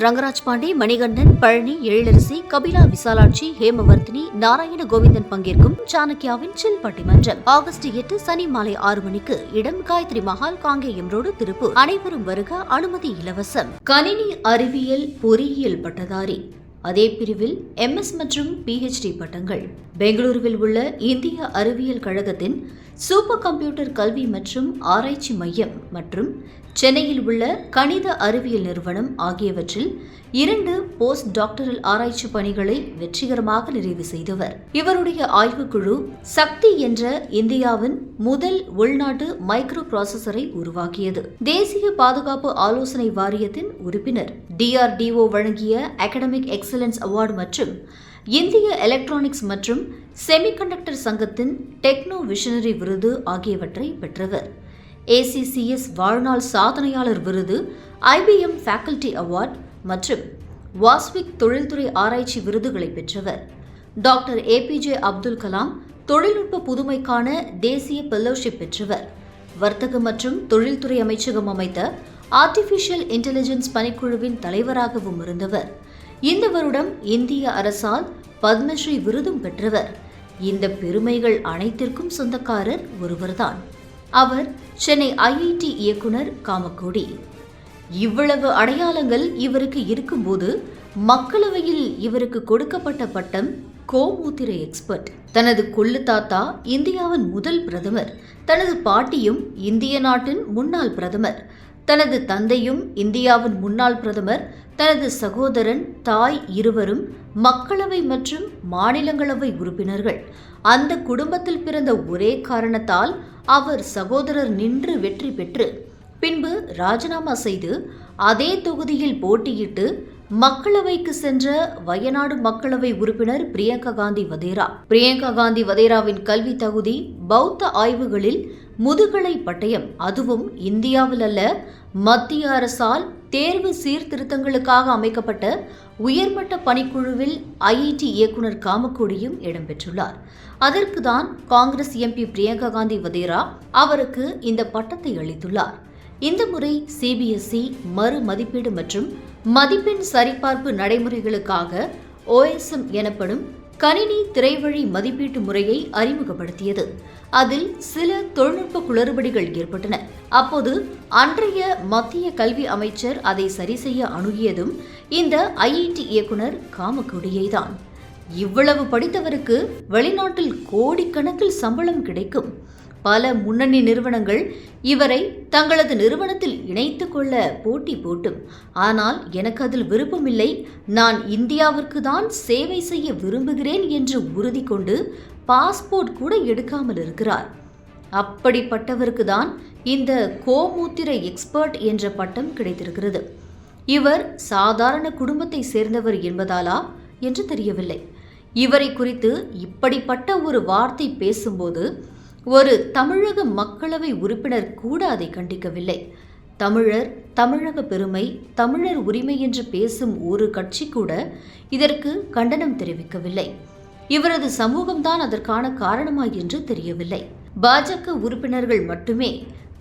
ரங்கராஜ் பாண்டே, மணிகண்டன், பழனி, எழிலரசி, கபிலா விசாலாட்சி, ஹேமவர்த்தினி, நாராயண கோவிந்தன் பங்கேற்கும் சாணக்கியாவின் சில் பட்டிமன்றம் ஆகஸ்ட் 8 சனி மாலை 6 மணிக்கு. இடம் காயத்ரி மஹால், காங்கேயம் ரோடு, திருப்பூர். அனைவரும் வருக. அனுமதி இலவசம். கணினி அறிவியல் பொறியியல் பட்டதாரி, அதே பிரிவில் MS மற்றும் PhD பட்டங்கள். பெங்களூருவில் உள்ள இந்திய அறிவியல் கழகத்தின் சூப்பர் கம்ப்யூட்டர் கல்வி மற்றும் ஆராய்ச்சி மையம் மற்றும் சென்னையில் உள்ள கணித அறிவியல் நிறுவனம் ஆகியவற்றில் 2 போஸ்ட் டாக்டரல் ஆராய்ச்சி பணிகளை வெற்றிகரமாக நிறைவு செய்தவர். இவருடைய ஆய்வுக்குழு சக்தி என்ற இந்தியாவின் முதல் உள்நாட்டு மைக்ரோ ப்ராசஸரை உருவாக்கியது. தேசிய பாதுகாப்பு ஆலோசனை வாரியத்தின் உறுப்பினர், DRDO வழங்கிய அகாடமிக் எக்ஸலன்ஸ் அவார்டு மற்றும் இந்திய எலக்ட்ரானிக்ஸ் மற்றும் செமிகண்டக்டர் சங்கத்தின் டெக்னோ விஷனரி விருது ஆகியவற்றை பெற்றவர். ACCS வாழ்நாள் சாதனையாளர் விருது, IBM ஃபேக்கல்டி அவார்டு மற்றும் வாஸ்விக் தொழில்துறை ஆராய்ச்சி விருதுகளை பெற்றவர். டாக்டர் APJ அப்துல் கலாம் தொழில்நுட்ப புதுமைக்கான தேசிய ஃபெல்லோஷிப் பெற்றவர். வர்த்தக மற்றும் தொழில்துறை அமைச்சகம் அமைத்த ஆர்டிஃபிஷியல் இன்டெலிஜென்ஸ் பணிக்குழுவின் தலைவராகவும் இருந்தவர். இந்த வருடம் இந்திய அரசால் பத்மஸ்ரீ விருதும் பெற்றவர். இந்த பெருமைகள் அனைத்திற்கும் சொந்தக்காரர் ஒருவர்தான். அவர் சென்னை IIT இயக்குனர் காமக்கோடி. இவ்வளவு அடையாளங்கள் இவருக்கு இருக்கும்போது மக்களவையில் இவருக்கு கொடுக்கப்பட்ட பட்டம் கோமூத்திர எக்ஸ்பர்ட். தனது கொள்ளு தாத்தா இந்தியாவின் முதல் பிரதமர், தனது பாட்டியும் இந்திய நாட்டின் முன்னாள் பிரதமர், தனது தந்தையும் இந்தியாவின் முன்னாள் பிரதமர், தனது சகோதரன், தாய் இருவரும் மக்களவை மற்றும் மாநிலங்களவை உறுப்பினர்கள். அந்த குடும்பத்தில் பிறந்த ஒரே காரணத்தால் அவர் சகோதரர் நின்று வெற்றி பெற்று பின்பு ராஜினாமா செய்து அதே தொகுதியில் போட்டியிட்டு மக்களவைக்கு சென்ற வயநாடு மக்களவை உறுப்பினர் பிரியங்கா காந்தி வதேரா. பிரியங்கா காந்தி வதேராவின் கல்வி தகுதி பௌத்த ஆய்வுகளில் முதுகலை பட்டயம், அதுவும் இந்தியாவில் அல்ல, மத்திய அரசால் தேர்வு சீர்திருத்தங்களுக்காக அமைக்கப்பட்ட உயர்மட்ட பணிக்குழுவில் IIT இயக்குனர் காமக்கோடியும் இடம்பெற்றுள்ளார். அதற்குதான் காங்கிரஸ் MP பிரியங்கா காந்தி வதேரா அவருக்கு இந்த பட்டத்தை அளித்துள்ளார். இந்த முறை CBSE மறு மதிப்பீடு மற்றும் மதிப்பெண் சரிபார்ப்பு நடைமுறைகளுக்காக OSM எனப்படும் கணினி திரைவழி மதிப்பீட்டு முறையை அறிமுகப்படுத்தியது. அதில் சில தொழில்நுட்ப குளறுபடிகள் ஏற்பட்டன. அப்போது அன்றைய மத்திய கல்வி அமைச்சர் அதை சரி செய்ய அணுகியதும் இந்த IIT இயக்குனர் காமக்கோடியை தான். இவ்வளவு படித்தவருக்கு வெளிநாட்டில் கோடிக்கணக்கில் சம்பளம் கிடைக்கும். பல முன்னணி நிறுவனங்கள் இவரை தங்களது நிறுவனத்தில் இணைத்துக் கொள்ள போட்டி போட்டும், ஆனால் எனக்கு அதில் விருப்பமில்லை, நான் இந்தியாவிற்கு தான் சேவை செய்ய விரும்புகிறேன் என்று உறுதி கொண்டு பாஸ்போர்ட் கூட எடுக்காமல் இருக்கிறார். அப்படிப்பட்டவருக்கு தான் இந்த கோமூத்திர எக்ஸ்பர்ட் என்ற பட்டம் கிடைத்திருக்கிறது. இவர் சாதாரண குடும்பத்தை சேர்ந்தவர் என்பதாலா என்று தெரியவில்லை. இவரை குறித்து இப்படிப்பட்ட ஒரு வார்த்தை பேசும்போது ஒரு தமிழக மக்களவை உறுப்பினர் கூட அதை கண்டிக்கவில்லை. தமிழர், தமிழக பெருமை, தமிழர் உரிமை என்று பேசும் ஒரு கட்சி கூட இதற்கு கண்டனம் தெரிவிக்கவில்லை. இவரது சமூகம்தான் அதற்கான காரணமா என்று தெரியவில்லை. பாஜக உறுப்பினர்கள் மட்டுமே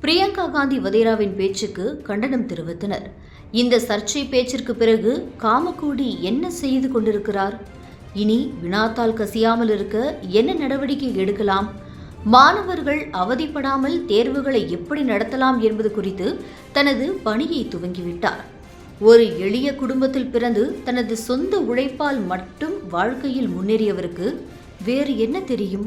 பிரியங்கா காந்தி வதேராவின் பேச்சுக்கு கண்டனம் தெரிவித்தனர். இந்த சர்ச்சை பேச்சிற்கு பிறகு காமக்கோடி என்ன செய்து கொண்டிருக்கிறார்? இனி வினாத்தால் கசியாமல் இருக்க என்ன நடவடிக்கை எடுக்கலாம்? மாணவர்கள் அவதிப்படாமல் தேர்வுகளை எப்படி நடத்தலாம் என்பது குறித்து தனது பணியை துவங்கிவிட்டார். ஒரு எளிய குடும்பத்தில் பிறந்து தனது சொந்த உழைப்பால் மட்டும் வாழ்க்கையில் முன்னேறியவருக்கு வேறு என்ன தெரியும்?